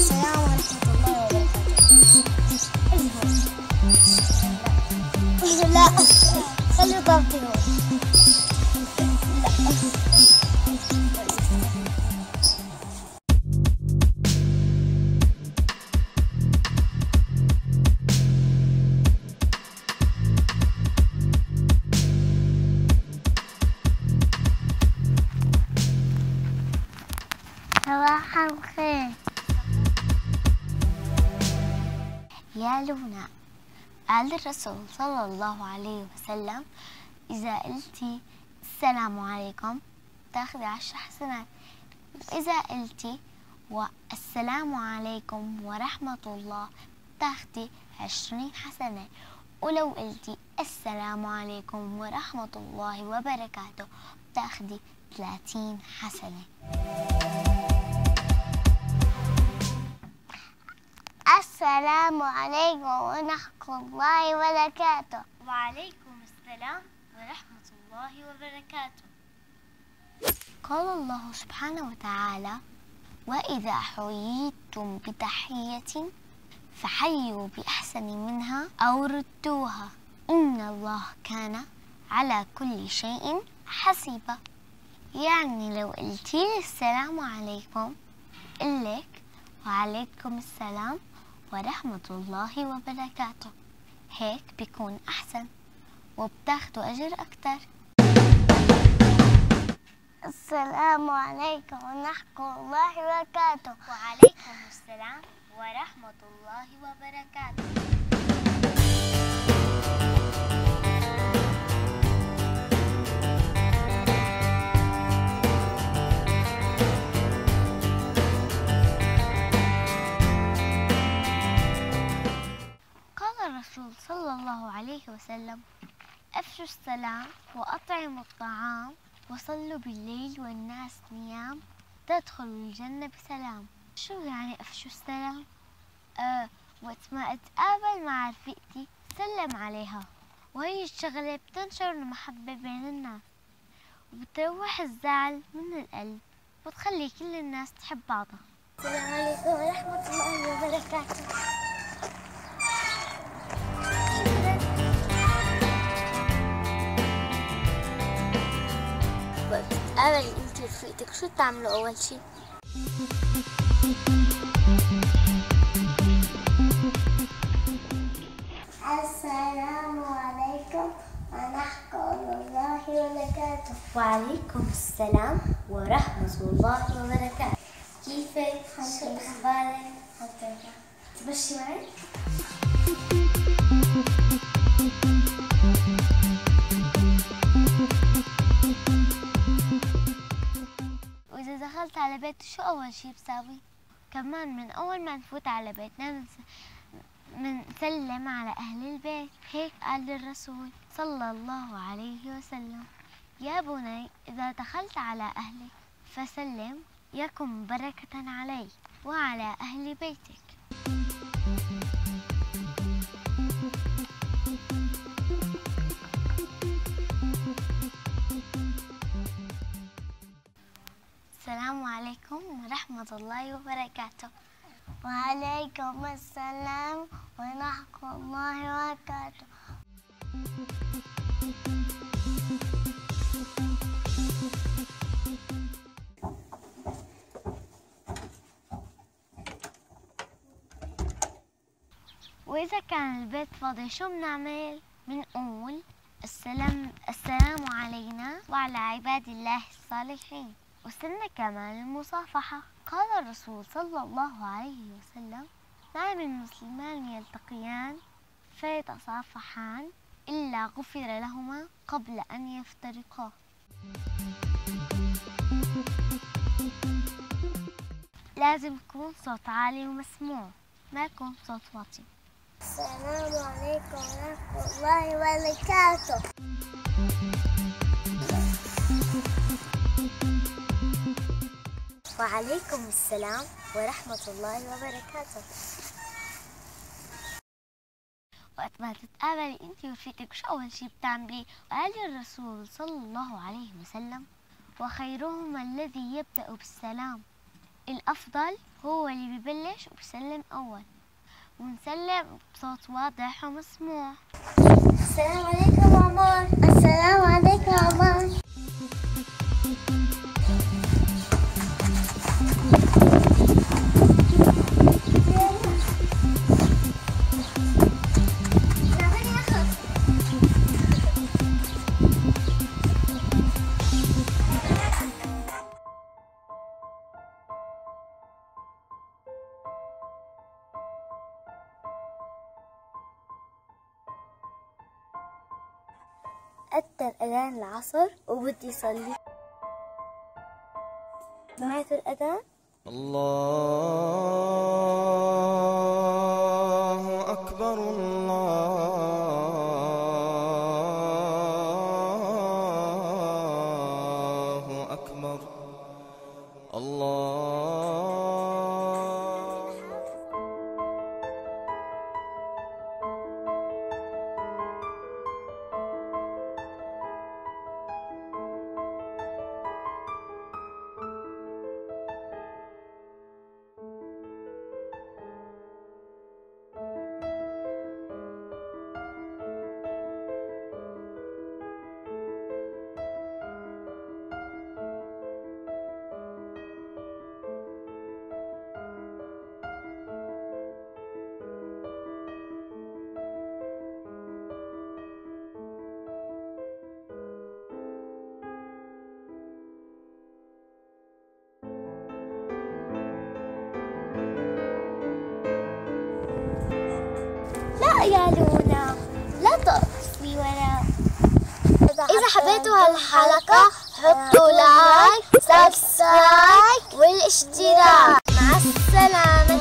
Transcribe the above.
السلام ورحمة الله وبركاته. لا خلي ضبطي هون. صباح الخير يا لونا. قال الرسول صلى الله عليه وسلم: إذا قلتي السلام عليكم تاخذي 10 حسنات، وإذا قلتي والسلام عليكم ورحمة الله تاخذي 20 حسنة، ولو قلتي السلام عليكم ورحمة الله وبركاته تاخذي 30 حسنة. السلام عليكم ورحمة الله وبركاته. وعليكم السلام ورحمة الله وبركاته. قال الله سبحانه وتعالى: وإذا حييتم بتحية فحيوا بأحسن منها أو ردوها إن الله كان على كل شيء حسيبا. يعني لو قلتيلي السلام عليكم قلك وعليكم السلام ورحمة الله وبركاته، هيك بيكون أحسن وبتاخدوا أجر أكتر. السلام عليكم ورحمة الله وبركاته. وعليكم السلام ورحمة الله وبركاته. الرسول صلى الله عليه وسلم: أفشوا السلام وأطعموا الطعام وصلوا بالليل والناس نيام تدخلوا الجنة بسلام. شو يعني أفشوا السلام؟ وقت ما أتقابل مع رفيقتي سلم عليها، وهي الشغلة بتنشر المحبة بين الناس وبتروح الزعل من القلب وتخلي كل الناس تحب بعضها. السلام عليكم ورحمة الله وبركاته. وقت تتقابلي انتي ورفيقتك شو بتعملوا أول شي؟ السلام عليكم ورحمة الله وبركاته. وعليكم السلام ورحمة الله وبركاته. كيفك؟ شو أخبارك؟ تمشي معي؟ وإذا دخلت على بيتي شو أول شي بساوي؟ كمان من أول ما نفوت على بيتنا منسلم على أهل البيت، هيك قال الرسول صلى الله عليه وسلم: يا بني إذا دخلت على أهلك فسلم يكن بركة عليك وعلى أهل بيتك. السلام عليكم ورحمة الله وبركاته. وعليكم السلام ورحمة الله وبركاته. وإذا كان البيت فاضي شو بنعمل؟ بنقول السلام علينا وعلى عباد الله الصالحين. وسنة كمان المصافحة. قال الرسول صلى الله عليه وسلم: ما من مسلمان يلتقيان فيتصافحان إلا غفر لهما قبل أن يفترقا. لازم يكون صوت عالي ومسموع، ما يكون صوت واطي. السلام عليكم ورحمة الله وبركاته. وعليكم السلام ورحمة الله وبركاته. وقت ما تتقابلي انت ورفيقتك شو أول شي بتعملي؟ قال الرسول صلى الله عليه وسلم: وخيرهما الذي يبدأ بالسلام الأفضل هو اللي ببلش وبسلم أول، ونسلم بصوت واضح ومسموع. السلام عليكم عمر. السلام عليكم عمر. أذن أذان العصر وبدي صلي. سمعت الأذان؟ الله أكبر الله أكبر الله. لا يا لونا، لا تقصي ورا. إذا حبيتوا هالحلقة حطوا لايك، سبسكرايب والاشتراك. مع السلامة.